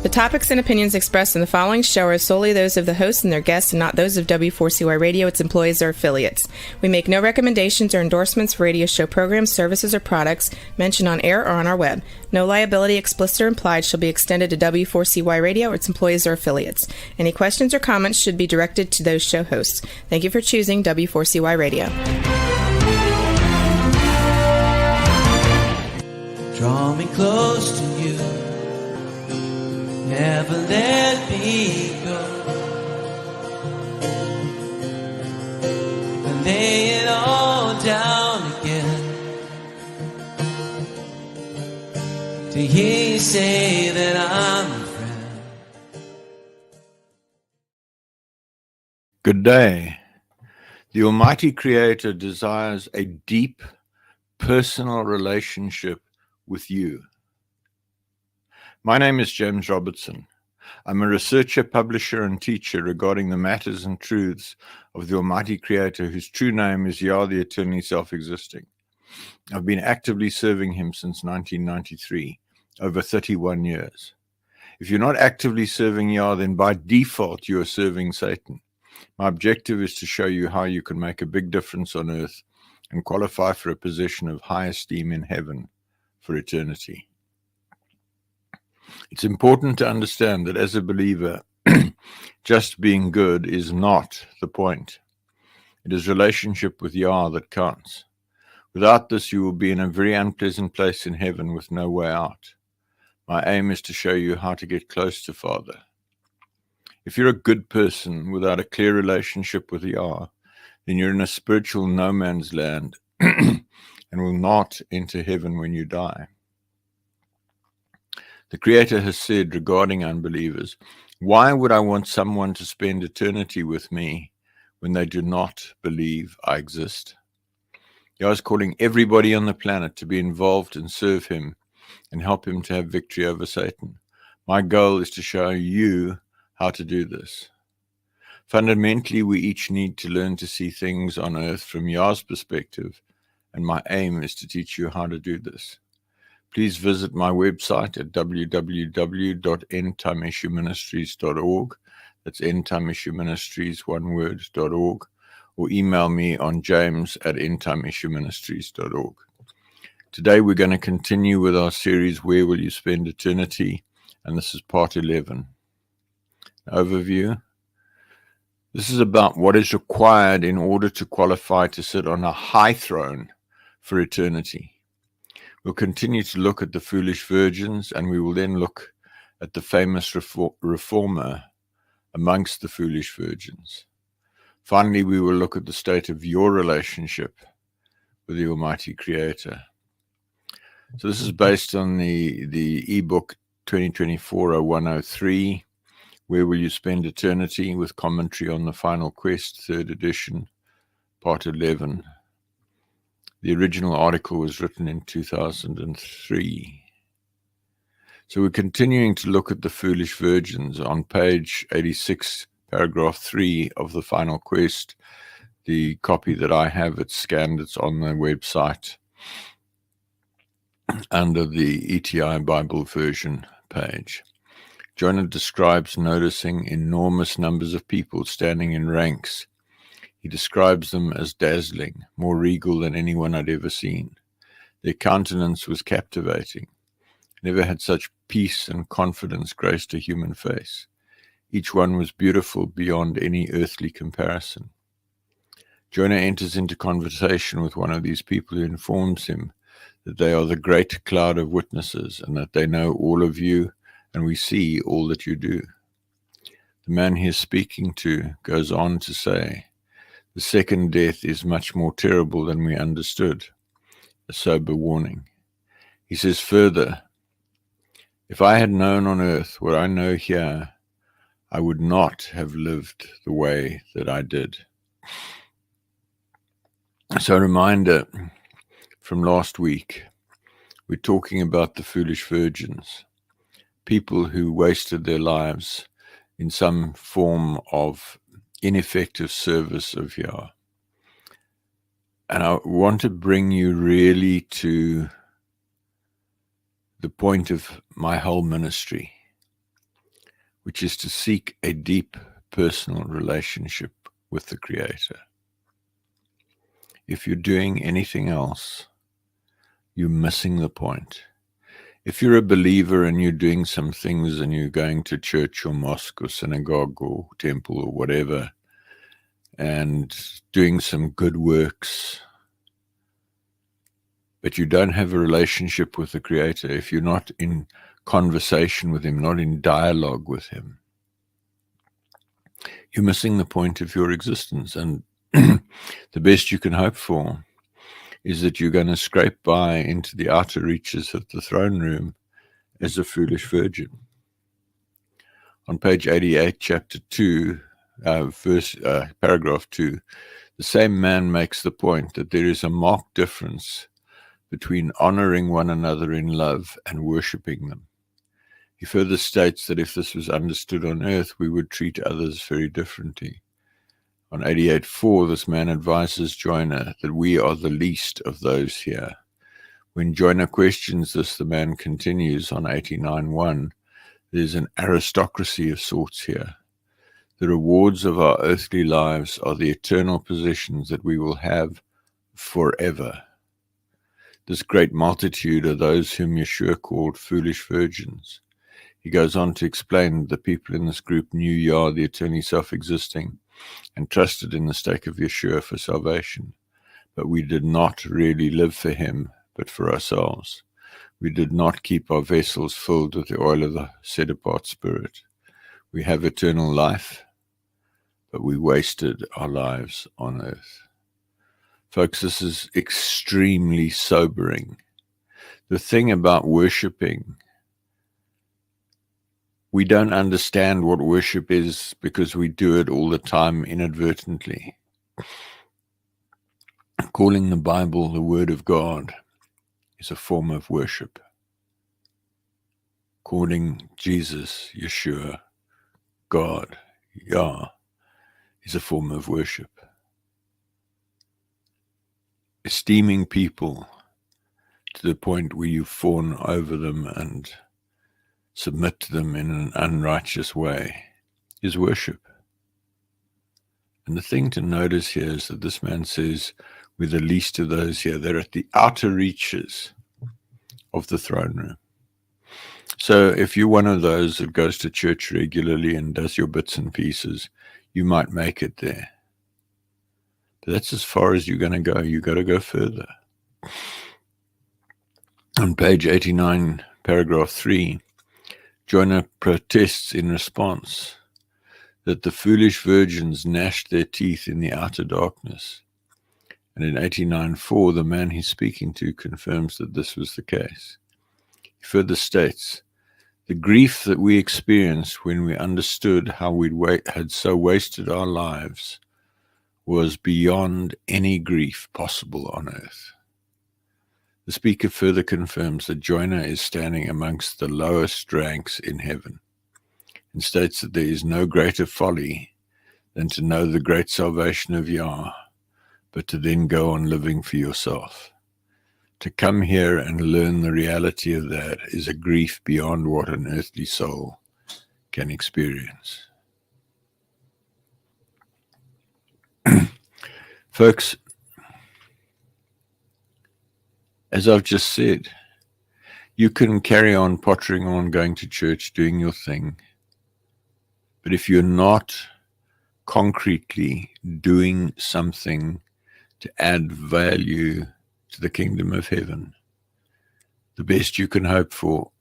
The topics and opinions expressed in the following show are solely those of the hosts and their guests and not those of W4CY Radio, its employees, or affiliates. We make no recommendations or endorsements for radio show programs, services, or products mentioned on air or on our web. No liability, explicit or implied, shall be extended to W4CY Radio or its employees or affiliates. Any questions or comments should be directed to those show hosts. Thank you for choosing W4CY Radio. Draw me close to you, never let me go. And lay it all down again, to hear you say that I'm a friend. Good day. The Almighty Creator desires a deep personal relationship with you. My name is James Robertson. I'm a researcher, publisher, and teacher regarding the matters and truths of the Almighty Creator, whose true name is Yah, the eternally self-existing. I've been actively serving him since 1993, over 31 years. If you're not actively serving Yah, then by default you are serving Satan. My objective is to show you how you can make a big difference on earth and qualify for a position of high esteem in heaven for eternity. It's important to understand that as a believer, just being good is not the point. It is relationship with Yah that counts. Without this, you will be in a very unpleasant place in heaven with no way out. My aim is to show you how to get close to Father. If you're a good person without a clear relationship with Yah, then you're in a spiritual no man's land and will not enter heaven when you die. The Creator has said regarding unbelievers, why would I want someone to spend eternity with me when they do not believe I exist? Yah is calling everybody on the planet to be involved and serve him and help him to have victory over Satan. My goal is to show you how to do this. Fundamentally, we each need to learn to see things on earth from Yah's perspective, and my aim is to teach you how to do this. Please visit my website at www.endtimeissueministries.org. That's endtimeissueministries, one word, .org, or email me on james@endtimeissueministries.org. Today we're going to continue with our series, Where Will You Spend Eternity? And this is part 11. Overview. This is about what is required in order to qualify to sit on a high throne for eternity. We'll continue to look at the foolish virgins, and we will then look at the famous reformer amongst the foolish virgins. Finally, we will look at the state of your relationship with the Almighty Creator. So this is based on the ebook 2024-0103, Where Will You Spend Eternity? With commentary on the Final Quest, 3rd edition, part 11. The original article was written in 2003. So we're continuing to look at the foolish virgins on page 86, paragraph 3 of the Final Quest. The copy that I have, it's scanned, it's on the website under the ETI Bible version page. Jonah describes noticing enormous numbers of people standing in ranks. He describes them as dazzling, more regal than anyone I'd ever seen. Their countenance was captivating. Never had such peace and confidence graced a human face. Each one was beautiful beyond any earthly comparison. Jonah enters into conversation with one of these people who informs him that they are the great cloud of witnesses and that they know all of you and we see all that you do. The man he is speaking to goes on to say, the second death is much more terrible than we understood, a sober warning. He says further, if I had known on earth what I know here, I would not have lived the way that I did. So a reminder from last week, we're talking about the foolish virgins, people who wasted their lives in some form of ineffective service of Yah. And I want to bring you really to the point of my whole ministry. which is to seek a deep personal relationship with the Creator. If you're doing anything else, you're missing the point. If you're a believer and you're doing some things and you're going to church or mosque or synagogue or temple or whatever and doing some good works, but you don't have a relationship with the Creator, if you're not in conversation with Him, not in dialogue with Him, you're missing the point of your existence. And the best you can hope for is that you're going to scrape by into the outer reaches of the throne room as a foolish virgin. On page 88, chapter 2, paragraph 2, the same man makes the point that there is a marked difference between honoring one another in love and worshipping them. He further states that if this was understood on earth, we would treat others very differently. On 88.4, this man advises Joiner that we are the least of those here. When Joiner questions this, the man continues on 89.1, there's an aristocracy of sorts here. The rewards of our earthly lives are the eternal possessions that we will have forever. This great multitude are those whom Yeshua called foolish virgins. He goes on to explain that the people in this group knew Yah, the eternally self-existing, and trusted in the stake of Yeshua for salvation. But we did not really live for Him, but for ourselves. We did not keep our vessels filled with the oil of the set-apart Spirit. We have eternal life, but we wasted our lives on earth. Folks, this is extremely sobering. The thing about worshiping, we don't understand what worship is because we do it all the time inadvertently. Calling the Bible the Word of God is a form of worship. Calling Jesus, Yeshua, God, Yah, is a form of worship. Esteeming people to the point where you fawn over them and submit to them in an unrighteous way is worship. And the thing to notice here is that this man says, we're the least of those here. They're at the outer reaches of the throne room. So if you're one of those that goes to church regularly and does your bits and pieces, you might make it there. But that's as far as you're going to go. You've got to go further. On page 89, paragraph 3, Joiner protests in response that the foolish virgins gnashed their teeth in the outer darkness. And in 89.4, the man he's speaking to confirms that this was the case. He further states, the grief that we experienced when we understood how we had so wasted our lives was beyond any grief possible on earth. The speaker further confirms that Joiner is standing amongst the lowest ranks in heaven and states that there is no greater folly than to know the great salvation of Yah, but to then go on living for yourself. To come here and learn the reality of that is a grief beyond what an earthly soul can experience. Folks, as I've just said, you can carry on pottering on, going to church, doing your thing. But if you're not concretely doing something to add value to the kingdom of heaven, the best you can hope for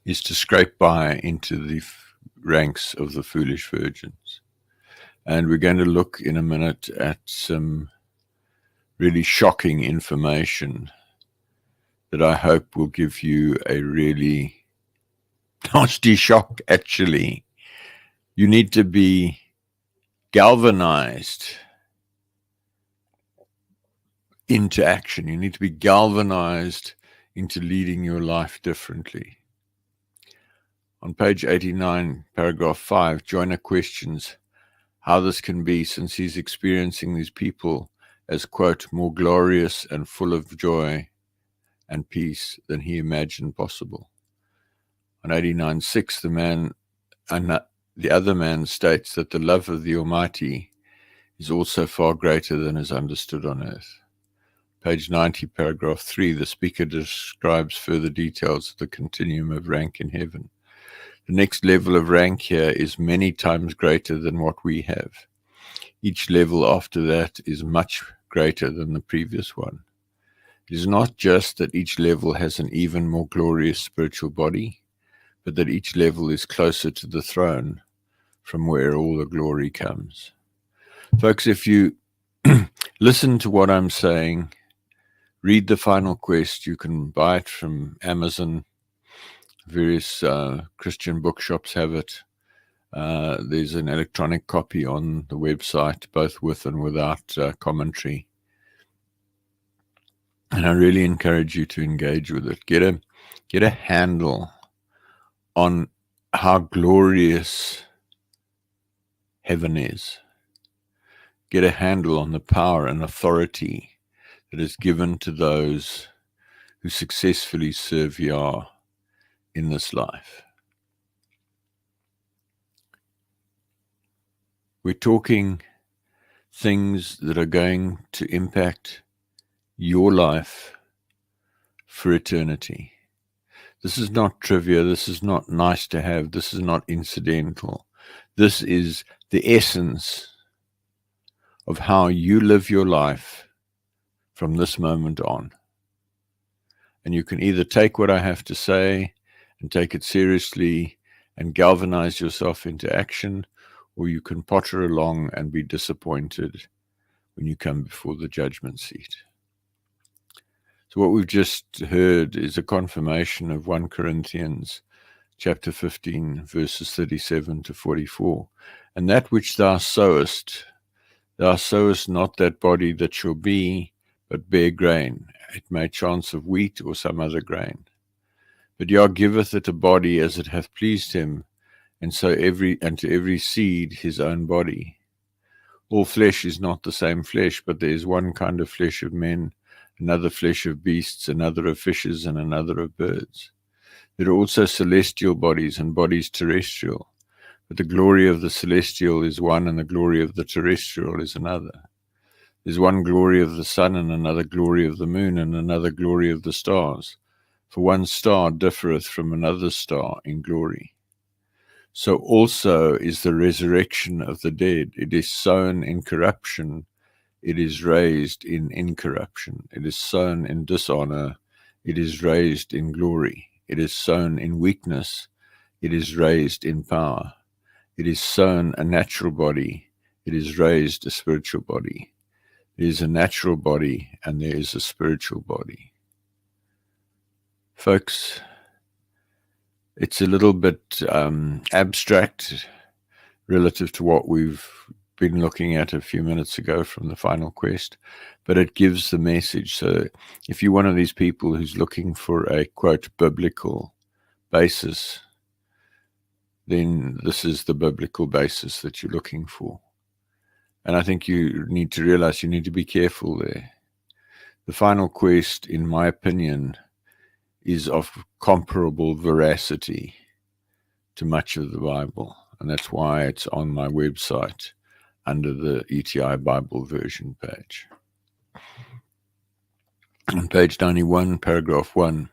is to scrape by into the ranks of the foolish virgins. And we're going to look in a minute at some really shocking information that I hope will give you a really nasty shock, actually. You need to be galvanized into action. You need to be galvanized into leading your life differently. On page 89, paragraph 5, Joiner questions how this can be, since he's experiencing these people as, quote, more glorious and full of joy and peace than he imagined possible. On 89.6, the man the other man states that the love of the Almighty is also far greater than is understood on earth. Page 90, paragraph 3, the speaker describes further details of the continuum of rank in heaven. The next level of rank here is many times greater than what we have. Each level after that is much greater than the previous one. It is not just that each level has an even more glorious spiritual body, but that each level is closer to the throne from where all the glory comes. Folks, if you listen to what I'm saying, read The Final Quest. You can buy it from Amazon. Various Christian bookshops have it. There's an electronic copy on the website, both with and without commentary. And I really encourage you to engage with it. Get a handle on how glorious heaven is. Get a handle on the power and authority that is given to those who successfully serve Yah in this life. We're talking things that are going to impact your life for eternity. This is not trivia. This is not nice to have. This is not incidental. This is the essence of how you live your life from this moment on. And you can either take what I have to say and take it seriously and galvanize yourself into action, or you can potter along and be disappointed when you come before the judgment seat. So what we've just heard is a confirmation of 1 Corinthians chapter 15, verses 37 to 44. And that which thou sowest not that body that shall be, but bare grain. It may chance of wheat or some other grain. But Yah giveth it a body as it hath pleased him, and so unto every seed his own body. All flesh is not the same flesh, but there is one kind of flesh of men, another flesh of beasts, another of fishes, and another of birds. There are also celestial bodies and bodies terrestrial, but the glory of the celestial is one, and the glory of the terrestrial is another. There's one glory of the sun, and another glory of the moon, and another glory of the stars. For one star differeth from another star in glory. So also is the resurrection of the dead. It is sown in corruption, it is raised in incorruption. It is sown in dishonor, it is raised in glory. It is sown in weakness, it is raised in power. It is sown a natural body, it is raised a spiritual body. There is a natural body and there is a spiritual body. Folks, it's a little bit abstract relative to what we've been looking at a few minutes ago from The Final Quest, but it gives the message. So if you're one of these people who's looking for a, quote, biblical basis, then this is the biblical basis that you're looking for. And I think you need to realize you need to be careful there. The Final Quest, in my opinion, is of comparable veracity to much of the Bible. And that's why it's on my website under the ETI Bible version page. On page 91, paragraph 1,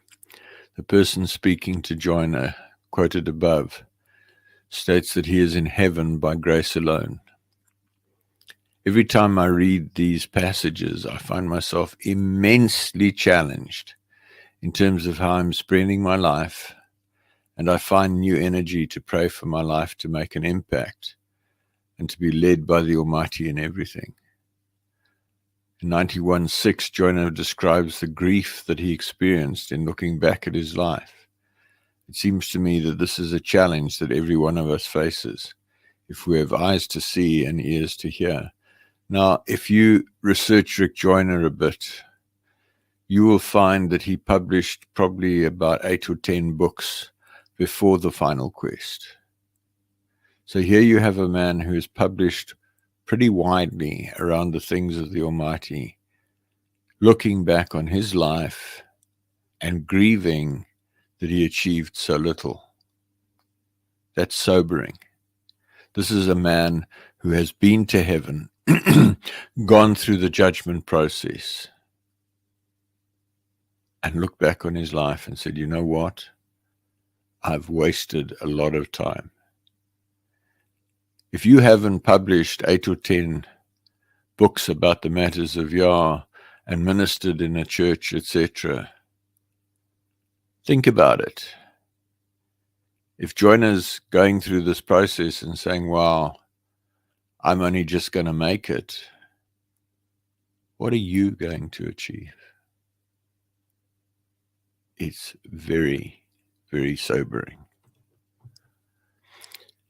the person speaking to Joiner, quoted above, states that he is in heaven by grace alone. Every time I read these passages, I find myself immensely challenged in terms of how I'm spending my life, and I find new energy to pray for my life to make an impact and to be led by the Almighty in everything. In 91:6, Joiner describes the grief that he experienced in looking back at his life. It seems to me that this is a challenge that every one of us faces, if we have eyes to see and ears to hear. Now, if you research Rick Joyner a bit, you will find that he published probably about 8 or 10 books before The Final Quest. So here you have a man who has published pretty widely around the things of the Almighty, looking back on his life and grieving that he achieved so little. That's sobering. This is a man who has been to heaven, gone through the judgment process, and looked back on his life and said, you know what? I've wasted a lot of time. If you haven't published 8 or 10 books about the matters of Yah and ministered in a church, etc., think about it. If Joyner's going through this process and saying, wow, I'm only just going to make it, what are you going to achieve? It's very, very sobering.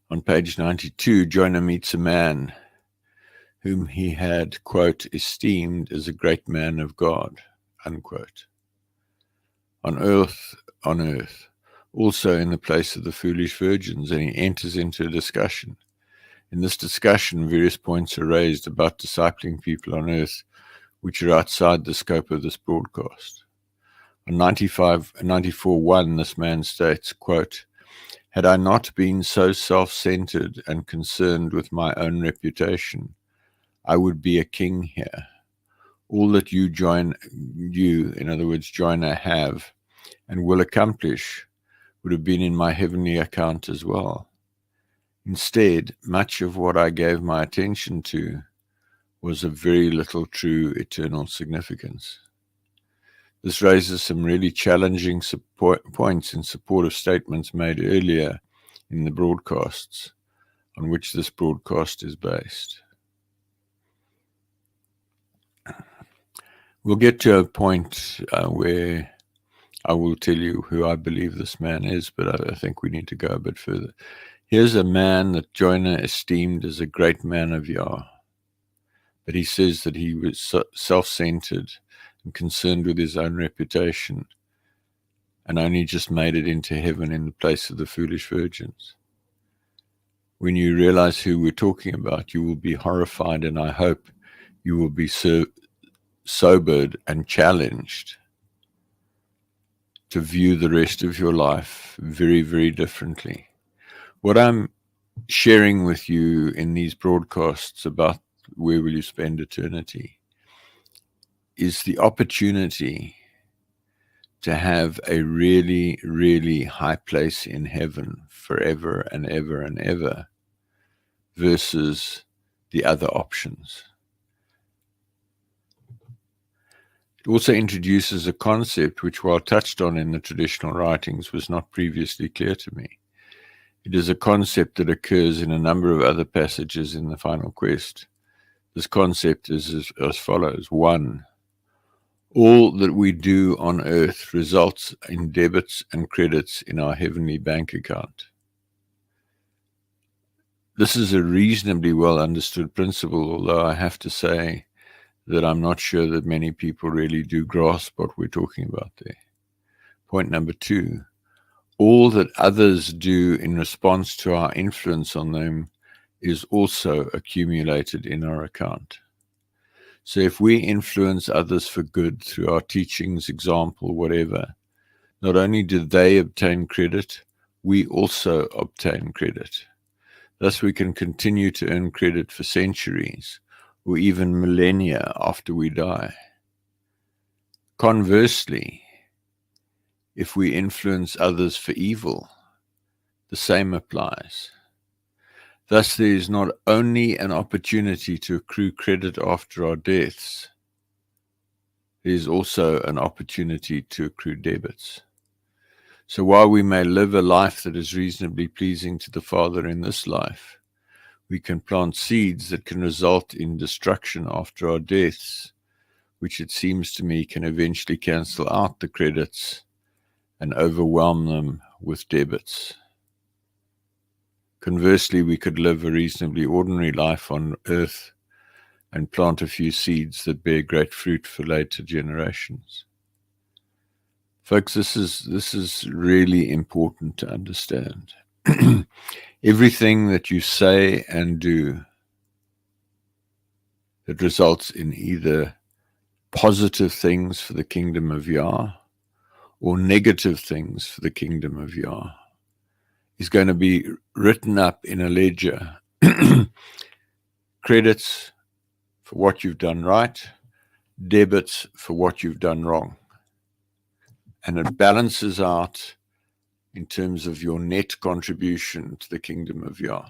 On page 92, Joyner meets a man whom he had, quote, esteemed as a great man of God, unquote. On earth, also in the place of the foolish virgins, and he enters into a discussion. In this discussion, various points are raised about discipling people on earth, which are outside the scope of this broadcast. On 94.1, this man states, quote, had I not been so self-centered and concerned with my own reputation, I would be a king here. All that you, in other words, Joyner, have and will accomplish would have been in my heavenly account as well. Instead, much of what I gave my attention to was of very little true eternal significance. This raises some really challenging points in support of statements made earlier in the broadcasts, on which this broadcast is based. We'll get to a point where I will tell you who I believe this man is, but I think we need to go a bit further. Here's a man that Joyner esteemed as a great man of Yah, but he says that he was self-centered and concerned with his own reputation, and only just made it into heaven in the place of the foolish virgins. When you realize who we're talking about, you will be horrified, and I hope you will be sobered and challenged to view the rest of your life very, very differently. What I'm sharing with you in these broadcasts about where will you spend eternity is the opportunity to have a really, really high place in heaven forever and ever and ever versus the other options. It also introduces a concept which, while touched on in the traditional writings, was not previously clear to me. It is a concept that occurs in a number of other passages in the Final Quest. This concept is as follows. 1, all that we do on earth results in debits and credits in our heavenly bank account. This is a reasonably well understood principle, although I have to say that I'm not sure that many people really do grasp what we're talking about there. Point number 2, all that others do in response to our influence on them is also accumulated in our account. So if we influence others for good through our teachings, example, whatever, not only do they obtain credit, we also obtain credit. Thus we can continue to earn credit for centuries or even millennia after we die. Conversely, if we influence others for evil, the same applies. Thus, there is not only an opportunity to accrue credit after our deaths, there is also an opportunity to accrue debits. So while we may live a life that is reasonably pleasing to the Father in this life, we can plant seeds that can result in destruction after our deaths, which it seems to me can eventually cancel out the credits and overwhelm them with debits. Conversely, we could live a reasonably ordinary life on earth and plant a few seeds that bear great fruit for later generations. Folks, this is really important to understand. Everything that you say and do that results in either positive things for the kingdom of Yah or negative things for the kingdom of Yah is going to be written up in a ledger. Credits for what you've done right, debits for what you've done wrong. And it balances out in terms of your net contribution to the kingdom of Yah.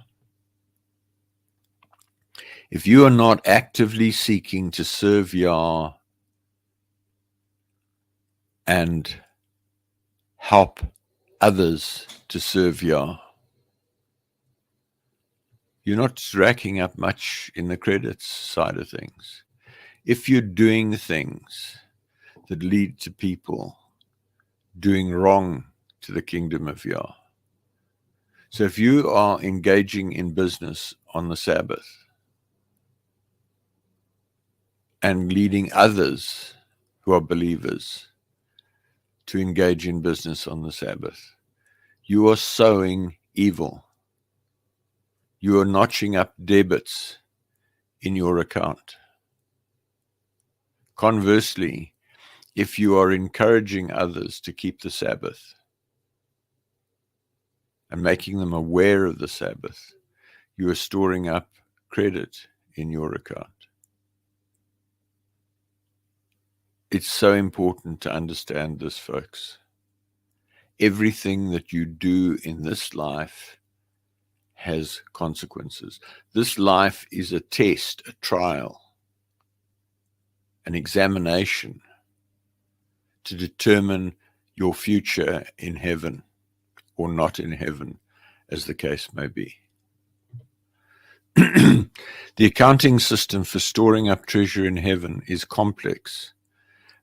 If you are not actively seeking to serve Yah and help others to serve Yah, you're not racking up much in the credits side of things. If you're doing things that lead to people doing wrong to the kingdom of Yah. So if you are engaging in business on the Sabbath and leading others who are believers to engage in business on the Sabbath, you are sowing evil. You are notching up debits in your account. Conversely, if you are encouraging others to keep the Sabbath and making them aware of the Sabbath, you are storing up credit in your account. It's so important to understand this, folks. Everything that you do in this life has consequences. This life is a test, a trial, an examination to determine your future in heaven or not in heaven, as the case may be. The accounting system for storing up treasure in heaven is complex,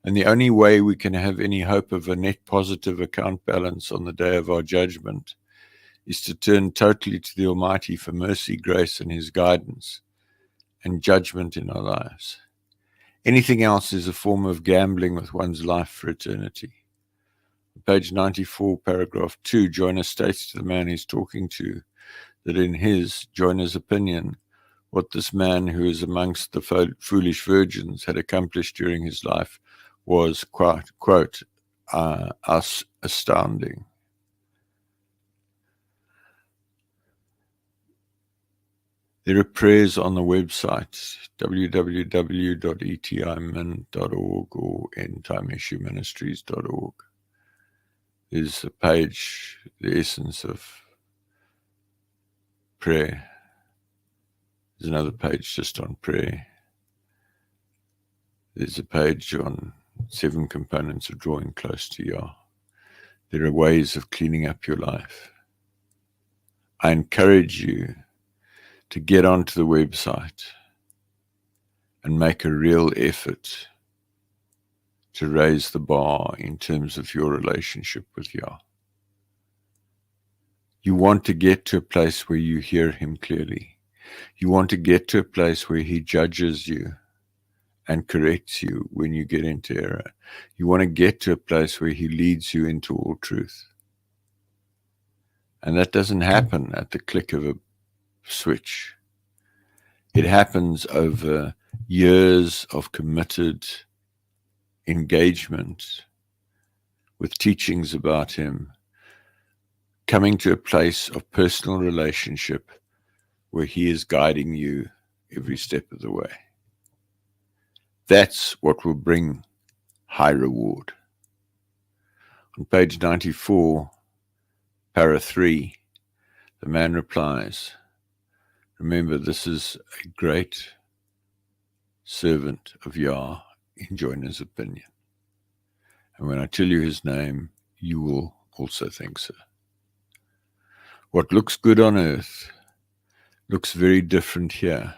and the only way we can have any hope of a net positive account balance on the day of our judgment is to turn totally to the Almighty for mercy, grace, and His guidance and judgment in our lives. Anything else is a form of gambling with one's life for eternity. Page 94, paragraph 2, Joyner states to the man he's talking to that in his, Joyner's opinion, what this man who is amongst the foolish virgins had accomplished during his life was, quote, astounding. There are prayers on the website, www.etimin.org or endtimeissueministries.org. There's a page, the essence of prayer. There's another page just on prayer. There's a page on 7 components of drawing close to Yah. There are ways of cleaning up your life. I encourage you to get onto the website and make a real effort to raise the bar in terms of your relationship with Yah. You want to get to a place where you hear Him clearly. You want to get to a place where He judges you and corrects you when you get into error. You want to get to a place where He leads you into all truth. And that doesn't happen at the click of a switch. It happens over years of committed engagement with teachings about Him, coming to a place of personal relationship where He is guiding you every step of the way. That's what will bring high reward. On page 94, para 3, the man replies, remember, this is a great servant of Yah in Joyner's opinion. And when I tell you his name, you will also think so. What looks good on earth looks very different here.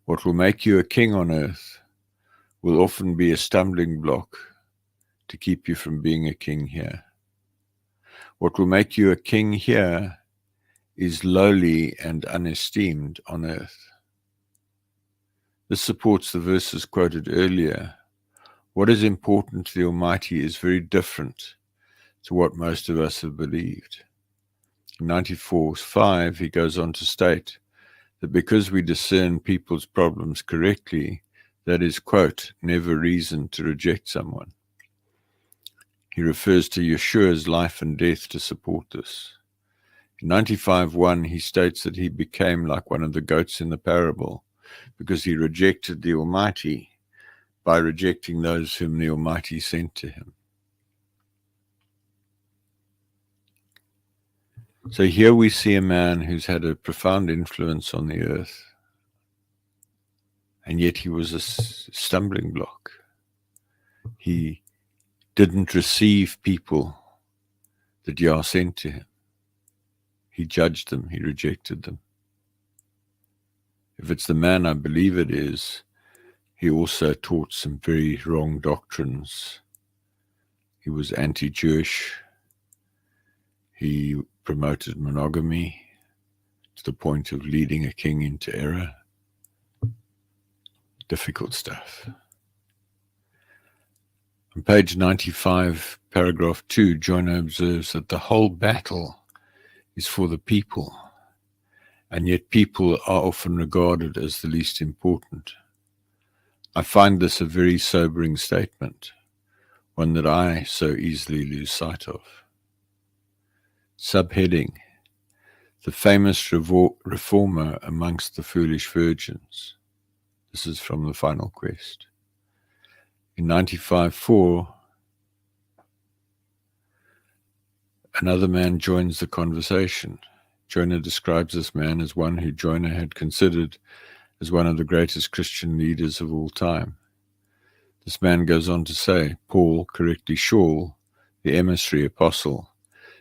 What will make you a king on earth will often be a stumbling block to keep you from being a king here. What will make you a king here is lowly and unesteemed on earth. This supports the verses quoted earlier. What is important to the Almighty is very different to what most of us have believed. In 94:5, he goes on to state that because we discern people's problems correctly, that is, quote, never reason to reject someone. He refers to Yeshua's life and death to support this. In 95:1, he states that he became like one of the goats in the parable because he rejected the Almighty by rejecting those whom the Almighty sent to him. So here we see a man who's had a profound influence on the earth, and yet he was a stumbling block. He didn't receive people that Yah sent to him. He judged them, he rejected them. If it's the man I believe it is, he also taught some very wrong doctrines. He was anti-Jewish. He promoted monogamy to the point of leading a king into error. Difficult stuff. On page 95, paragraph 2, Joyner observes that the whole battle is for the people, and yet people are often regarded as the least important. I find this a very sobering statement, one that I so easily lose sight of. Subheading: the famous reformer amongst the foolish virgins. This is from The Final Quest. In 95:4, another man joins the conversation. Joyner describes this man as one who Joyner had considered as one of the greatest Christian leaders of all time. This man goes on to say, Paul, correctly Shaul, the emissary apostle,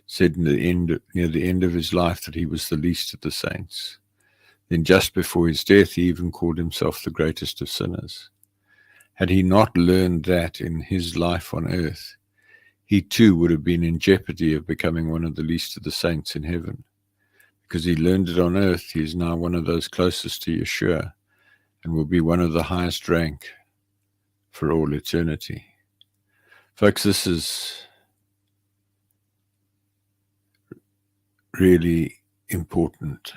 said near the end of his life that he was the least of the saints. Then just before his death, he even called himself the greatest of sinners. Had he not learned that in his life on earth, he too would have been in jeopardy of becoming one of the least of the saints in heaven. Because he learned it on earth, he is now one of those closest to Yeshua and will be one of the highest rank for all eternity. Folks, this is really important.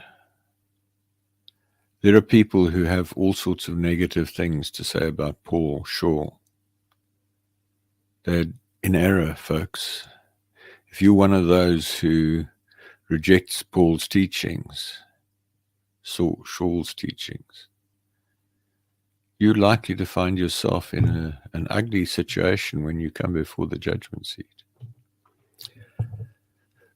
There are people who have all sorts of negative things to say about Paul, Shaul. They're in error, folks. If you're one of those who rejects Paul's teachings, Shaul's teachings, you're likely to find yourself in an ugly situation when you come before the judgment seat.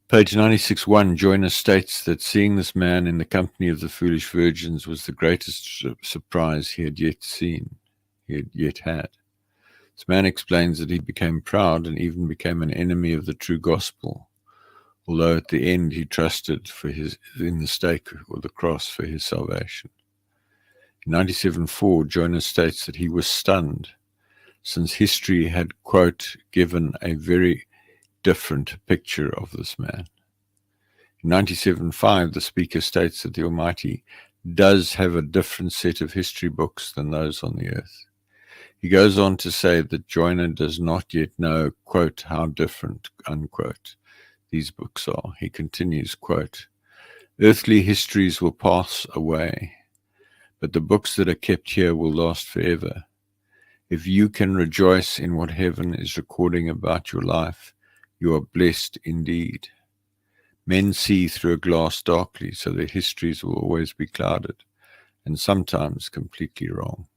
Page 96:1, Joyner states that seeing this man in the company of the foolish virgins was the greatest surprise he had yet had. This man explains that he became proud and even became an enemy of the true gospel, although at the end he trusted in the stake or the cross for his salvation. In 97:4, Joyner states that he was stunned, since history had, quote, given a very different picture of this man. In 97:5, the speaker states that the Almighty does have a different set of history books than those on the earth. He goes on to say that Joyner does not yet know, quote, how different, unquote, these books are. He continues, quote, earthly histories will pass away, but the books that are kept here will last forever. If you can rejoice in what heaven is recording about your life, you are blessed indeed. Men see through a glass darkly, so their histories will always be clouded and sometimes completely wrong.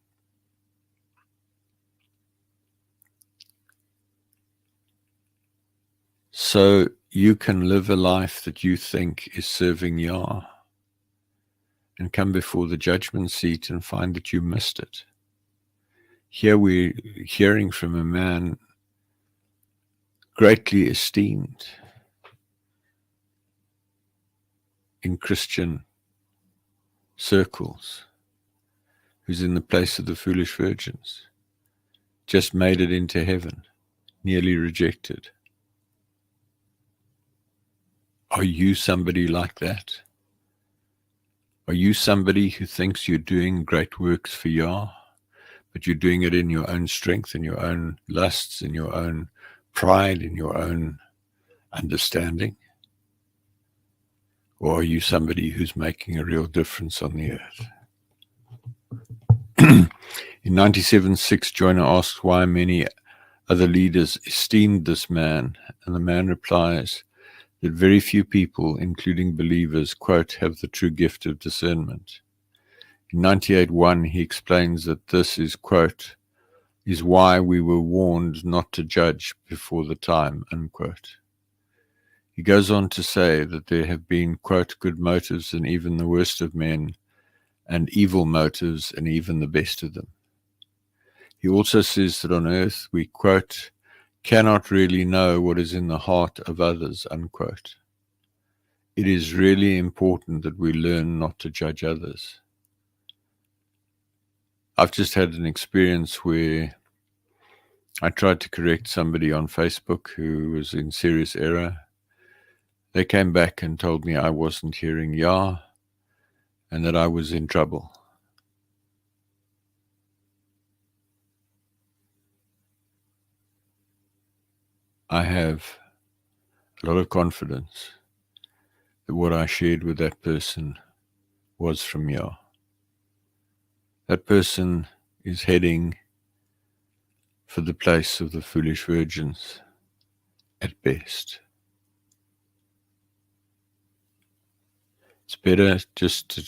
So you can live a life that you think is serving Yah and come before the judgment seat and find that you missed it. Here we're hearing from a man greatly esteemed in Christian circles, who's in the place of the foolish virgins, just made it into heaven, nearly rejected. Are you somebody like that? Are you somebody who thinks you're doing great works for Yah, but you're doing it in your own strength, in your own lusts, in your own pride, in your own understanding? Or are you somebody who's making a real difference on the earth? In 97:6, Joyner asks why many other leaders esteemed this man, and the man replies that very few people, including believers, quote, have the true gift of discernment. In 98:1, he explains that this is, quote, is why we were warned not to judge before the time, unquote. He goes on to say that there have been, quote, good motives in even the worst of men, and evil motives in even the best of them. He also says that on earth we, quote, cannot really know what is in the heart of others, unquote. It is really important that we learn not to judge others. I've just had an experience where I tried to correct somebody on Facebook who was in serious error. They came back and told me I wasn't hearing Yah and that I was in trouble. I have a lot of confidence that what I shared with that person was from Yah. That person is heading for the place of the foolish virgins at best. It's better just to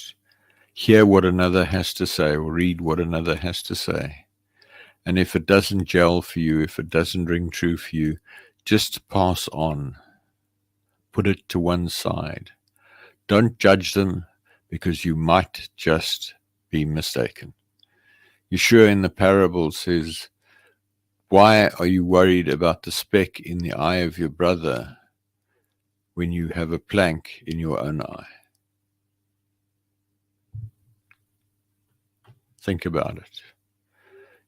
hear what another has to say or read what another has to say. And if it doesn't gel for you, if it doesn't ring true for you, just pass on. Put it to one side. Don't judge them because you might just be mistaken. Yeshua in the parable says, why are you worried about the speck in the eye of your brother when you have a plank in your own eye? Think about it.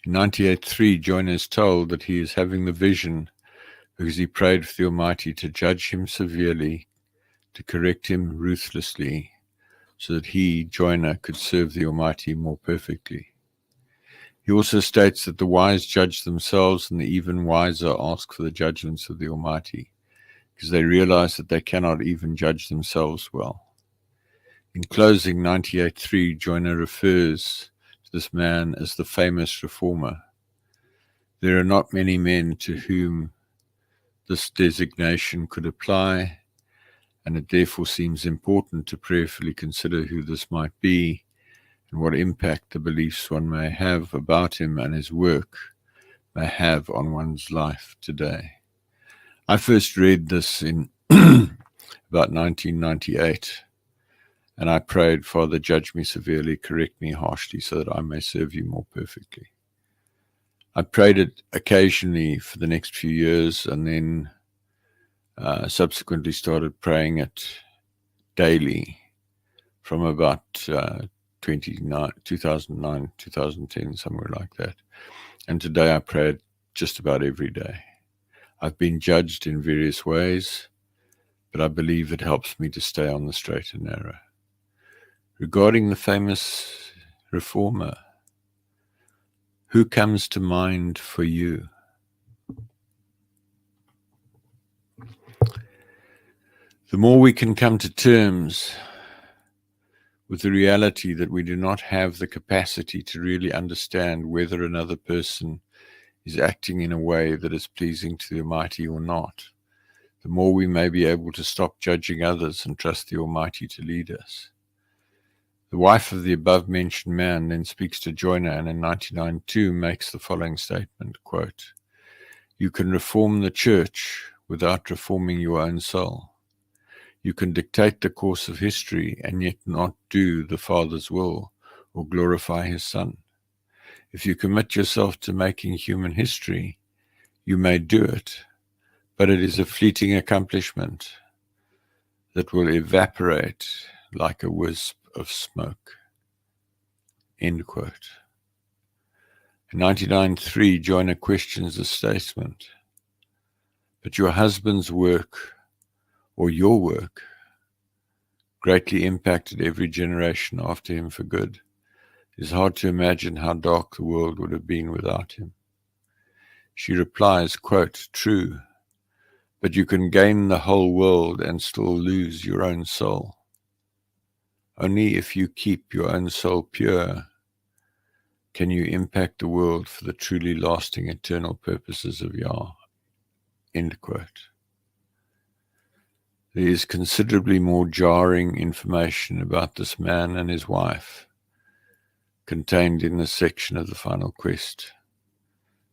In 98:3, Joyner is told that he is having the vision because he prayed for the Almighty to judge him severely, to correct him ruthlessly, so that he, Joyner, could serve the Almighty more perfectly. He also states that the wise judge themselves and the even wiser ask for the judgments of the Almighty, because they realize that they cannot even judge themselves well. In closing, 98:3, Joyner refers to this man as the famous reformer. There are not many men to whom this designation could apply, and it therefore seems important to prayerfully consider who this might be and what impact the beliefs one may have about him and his work may have on one's life today. I first read this in about 1998, and I prayed, Father, judge me severely, correct me harshly, so that I may serve you more perfectly. I prayed it occasionally for the next few years, and then subsequently started praying it daily from about 2009, 2010, somewhere like that. And today I pray it just about every day. I've been judged in various ways, but I believe it helps me to stay on the straight and narrow. Regarding the famous reformer, who comes to mind for you? The more we can come to terms with the reality that we do not have the capacity to really understand whether another person is acting in a way that is pleasing to the Almighty or not, the more we may be able to stop judging others and trust the Almighty to lead us. The wife of the above-mentioned man then speaks to Joyner, and in 99:2 makes the following statement, quote, you can reform the church without reforming your own soul. You can dictate the course of history and yet not do the Father's will or glorify his Son. If you commit yourself to making human history, you may do it, but it is a fleeting accomplishment that will evaporate like a wisp of smoke. End quote. In 99:3, Joyner questions the statement, but your husband's work or your work greatly impacted every generation after him for good. It is hard to imagine how dark the world would have been without him. She replies, quote, true, but you can gain the whole world and still lose your own soul. Only if you keep your own soul pure can you impact the world for the truly lasting eternal purposes of Yah. End quote. There is considerably more jarring information about this man and his wife contained in the section of the Final Quest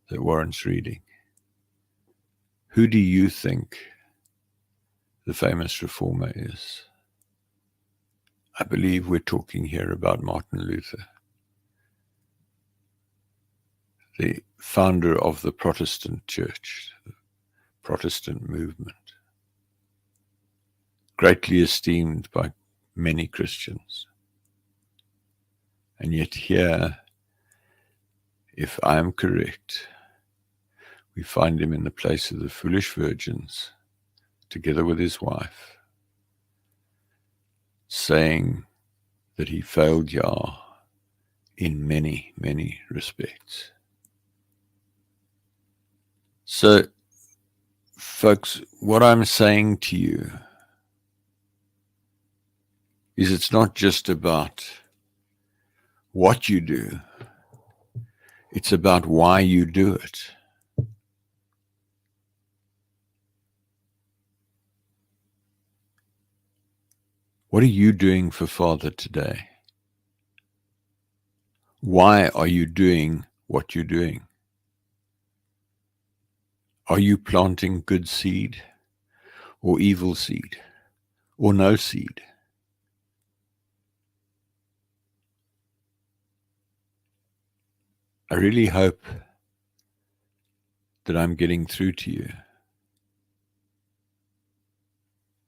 that warrants reading. Who do you think the famous reformer is? I believe we're talking here about Martin Luther, the founder of the Protestant church, the Protestant movement, greatly esteemed by many Christians. And yet here, if I am correct, we find him in the place of the foolish virgins, together with his wife, saying that he failed Yah in many, many respects. So, folks, what I'm saying to you is it's not just about what you do, it's about why you do it. What are you doing for Father today? Why are you doing what you're doing? Are you planting good seed or evil seed or no seed? I really hope that I'm getting through to you.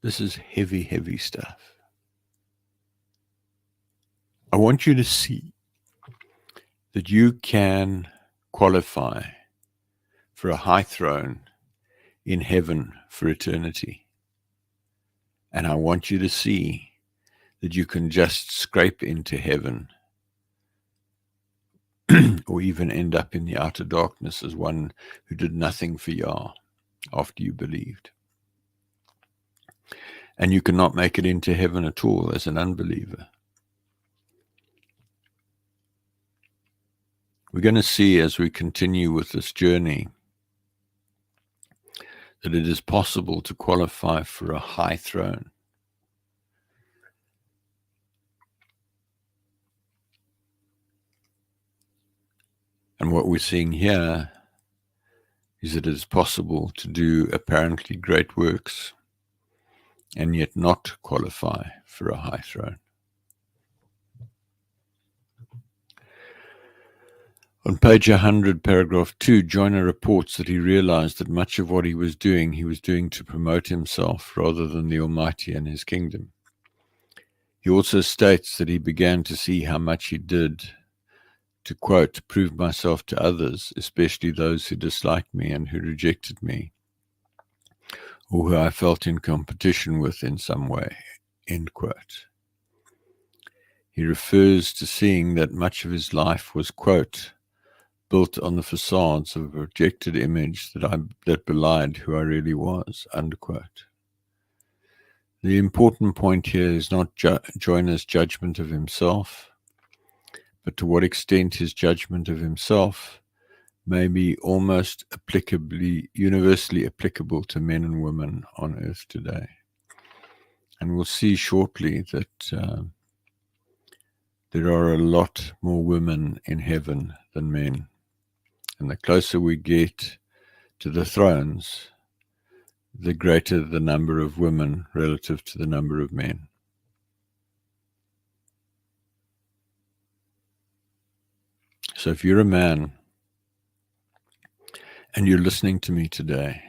This is heavy, heavy stuff. I want you to see that you can qualify for a high throne in heaven for eternity. And I want you to see that you can just scrape into heaven or even end up in the outer darkness as one who did nothing for Yah after you believed. And you cannot make it into heaven at all as an unbeliever. We're going to see as we continue with this journey that it is possible to qualify for a high throne. And what we're seeing here is that it is possible to do apparently great works and yet not qualify for a high throne. On page 100, paragraph 2, Joyner reports that he realized that much of what he was doing to promote himself rather than the Almighty and his kingdom. He also states that he began to see how much he did to, quote, prove myself to others, especially those who disliked me and who rejected me, or who I felt in competition with in some way, end quote. He refers to seeing that much of his life was, quote, built on the facades of a projected image that belied who I really was, unquote. The important point here is not Joyner's judgment of himself, but to what extent his judgment of himself may be almost universally applicable to men and women on earth today. And we'll see shortly that there are a lot more women in heaven than men. And the closer we get to the thrones, the greater the number of women relative to the number of men. So if you're a man and you're listening to me today,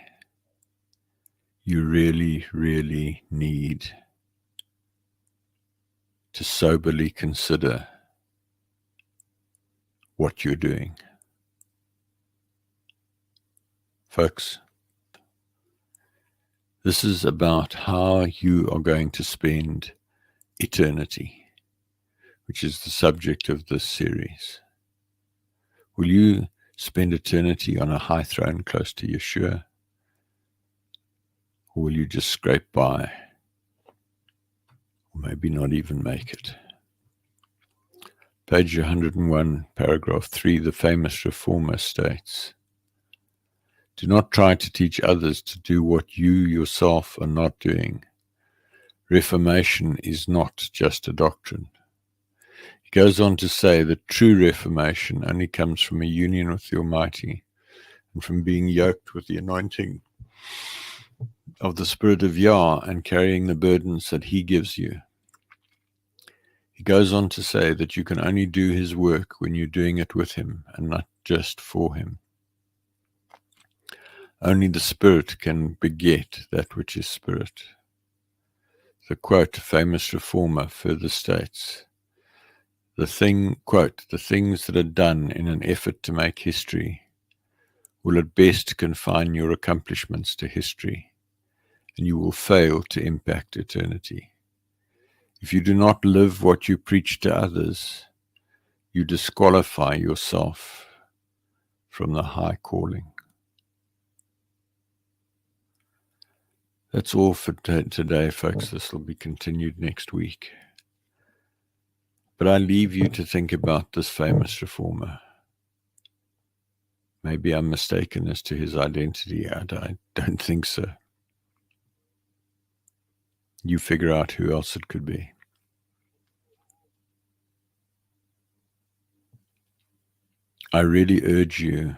you really, really need to soberly consider what you're doing. Folks, this is about how you are going to spend eternity, which is the subject of this series. Will you spend eternity on a high throne close to Yeshua? Or will you just scrape by? Or maybe not even make it? Page 101, paragraph 3, the famous reformer states, do not try to teach others to do what you yourself are not doing, Reformation is not just a doctrine. He goes on to say that true reformation only comes from a union with the Almighty and from being yoked with the anointing of the Spirit of Yah and carrying the burdens that He gives you. He goes on to say that you can only do His work when you're doing it with Him and not just for Him. Only the Spirit can beget that which is Spirit. The quote, famous reformer further states, quote, the things that are done in an effort to make history will at best confine your accomplishments to history, and you will fail to impact eternity. If you do not live what you preach to others, you disqualify yourself from the high calling. That's all for today, folks. This will be continued next week. But I leave you to think about this famous reformer. Maybe I'm mistaken as to his identity. I don't think so. You figure out who else it could be. I really urge you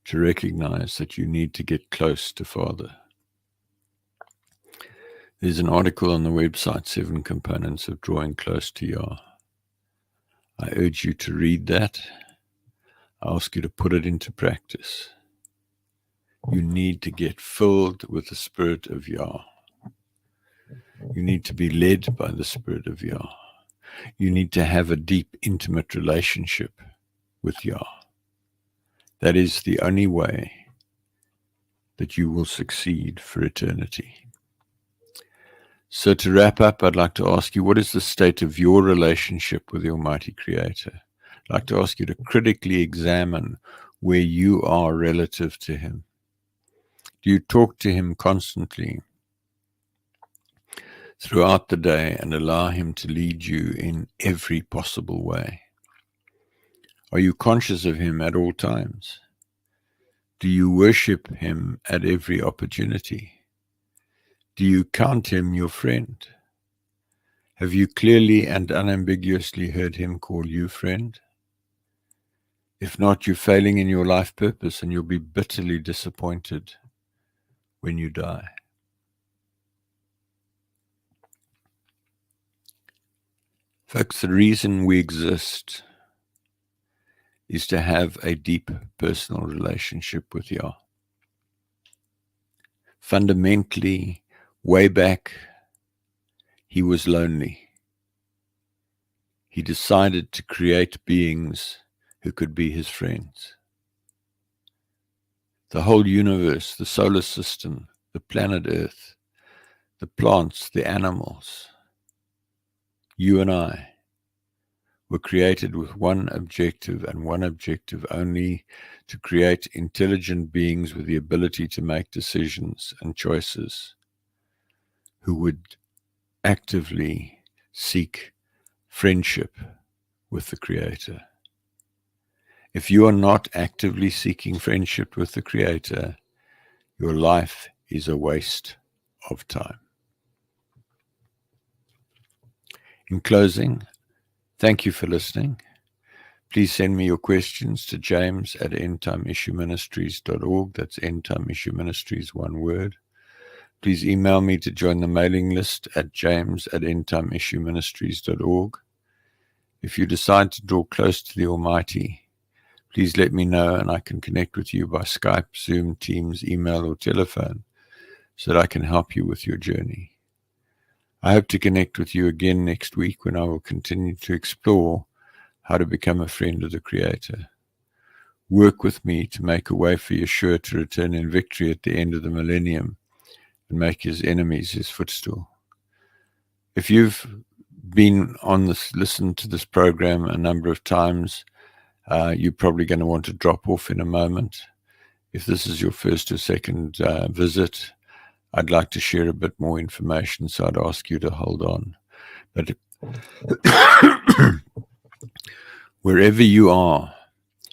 to recognize that you need to get close to Father. There's an article on the website, 7 Components of Drawing Close to Yah. I urge you to read that. I ask you to put it into practice. You need to get filled with the Spirit of Yah. You need to be led by the Spirit of Yah. You need to have a deep, intimate relationship with Yah. That is the only way that you will succeed for eternity. So to wrap up, I'd like to ask you, what is the state of your relationship with the Almighty Creator? I'd like to ask you to critically examine where you are relative to Him. Do you talk to Him constantly throughout the day and allow Him to lead you in every possible way? Are you conscious of Him at all times? Do you worship Him at every opportunity? Do you count Him your friend? Have you clearly and unambiguously heard Him call you friend? If not, you're failing in your life purpose and you'll be bitterly disappointed when you die. Folks, the reason we exist is to have a deep personal relationship with Yah. Fundamentally, way back, He was lonely. He decided to create beings who could be His friends. The whole universe, the solar system, the planet Earth, the plants, the animals, you and I, were created with one objective and one objective only: to create intelligent beings with the ability to make decisions and choices, who would actively seek friendship with the Creator. If you are not actively seeking friendship with the Creator, your life is a waste of time. In closing, thank you for listening. Please send me your questions to james@endtimeissueministries.org. That's endtimeissueministries, one word. Please email me to join the mailing list at james@endtimeissueministries.org. If you decide to draw close to the Almighty, please let me know and I can connect with you by Skype, Zoom, Teams, email, or telephone so that I can help you with your journey. I hope to connect with you again next week when I will continue to explore how to become a friend of the Creator. Work with me to make a way for Yeshua to return in victory at the end of the millennium and make His enemies His footstool. If you've been on this, listened to this program a number of times, you're probably going to want to drop off in a moment. If this is your first or second visit, I'd like to share a bit more information, so I'd ask you to hold on. But wherever you are,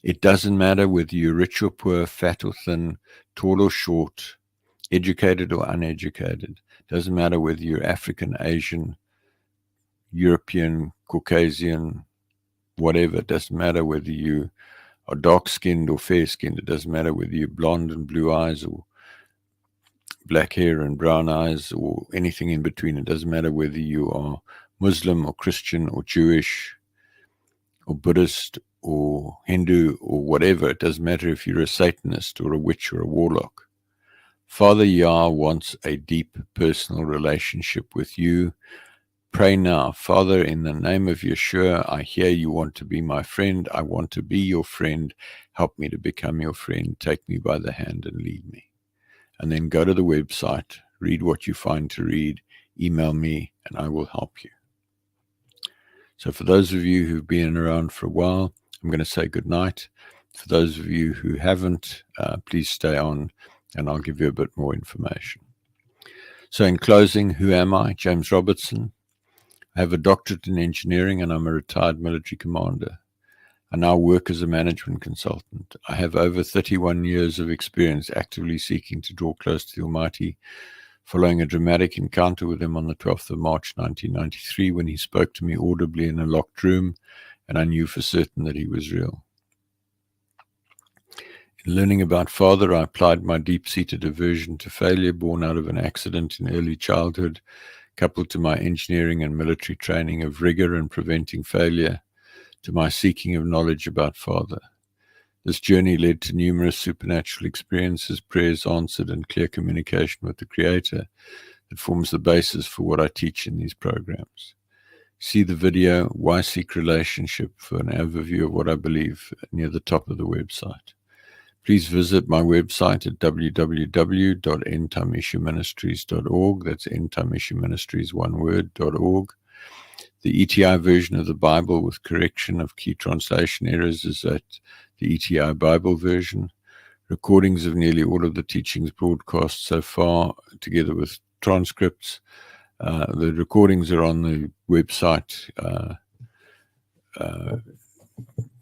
it doesn't matter whether you're rich or poor, fat or thin, tall or short, educated or uneducated. Doesn't matter whether you're African, Asian, European, Caucasian, whatever. It doesn't matter whether you are dark-skinned or fair-skinned. It doesn't matter whether you're blonde and blue eyes or black hair and brown eyes or anything in between. It doesn't matter whether you are Muslim or Christian or Jewish or Buddhist or Hindu or whatever. It doesn't matter if you're a Satanist or a witch or a warlock. Father Yah wants a deep personal relationship with you. Pray now. Father, in the name of Yeshua, I hear you want to be my friend. I want to be your friend. Help me to become your friend. Take me by the hand and lead me. And then go to the website, read what you find to read, email me, and I will help you. So for those of you who've been around for a while, I'm going to say good night. For those of you who haven't, please stay on, and I'll give you a bit more information. So in closing, who am I? James Robertson. I have a doctorate in engineering, and I'm a retired military commander. I now work as a management consultant. I have over 31 years of experience actively seeking to draw close to the Almighty, following a dramatic encounter with him on the 12th of March 1993 when he spoke to me audibly in a locked room, and I knew for certain that he was real. In learning about Father, I applied my deep-seated aversion to failure born out of an accident in early childhood, coupled to my engineering and military training of rigor and preventing failure, to my seeking of knowledge about Father. This journey led to numerous supernatural experiences, prayers answered, and clear communication with the Creator that forms the basis for what I teach in these programs. See the video, Why Seek Relationship, for an overview of what I believe near the top of the website. Please visit my website at www.endtimeissueministries.org. That's endtimeissueministries, one word, .org. The ETI version of the Bible with correction of key translation errors is at the ETI Bible version. Recordings of nearly all of the teachings broadcast so far, together with transcripts. The recordings are on the website,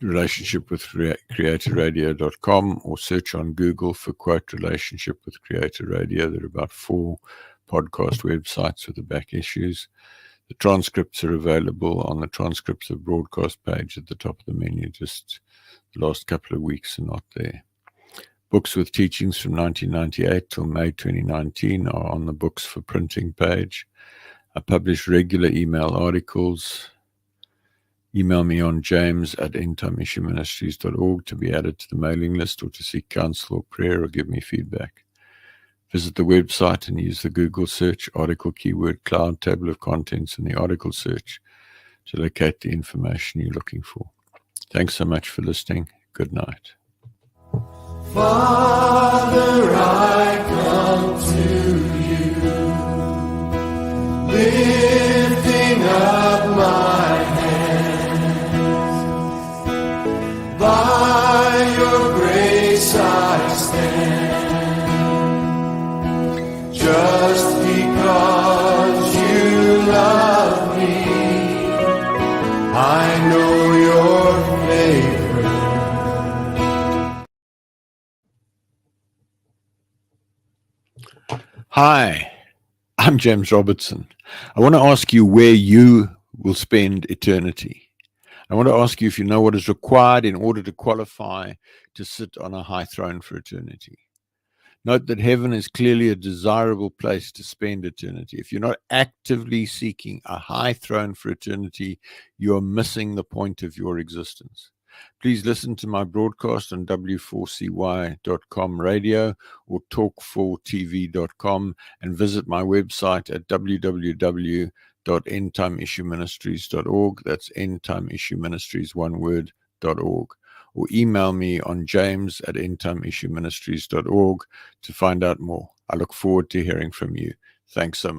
relationship with creatorradio.com, or search on Google for quote relationship with Creator Radio. There are about 4 podcast websites with the back issues. The transcripts are available on the transcripts of broadcast page at the top of the menu. Just the last couple of weeks are not there. Books with teachings from 1998 till May 2019 are on the books for printing page. I publish regular email articles. Email me on james@endtimeissueministries.org to be added to the mailing list or to seek counsel or prayer or give me feedback. Visit the website and use the Google search, article keyword cloud, table of contents, and the article search to locate the information you're looking for. Thanks so much for listening. Good night. Father, I come to you, lifting up my hands. By your grace I stand, just because you love me. I know your favor. Hi, I'm James Robertson. I want to ask you where you will spend eternity. I want to ask you if you know what is required in order to qualify to sit on a high throne for eternity. Note that heaven is clearly a desirable place to spend eternity. If you're not actively seeking a high throne for eternity, you are missing the point of your existence. Please listen to my broadcast on w4cy.com radio or talk4tv.com and visit my website at www.endtimeissueministries.org. That's endtimeissueministries, one word, .org. Or email me on james@endtimeissueministries.org to find out more. I look forward to hearing from you. Thanks so much.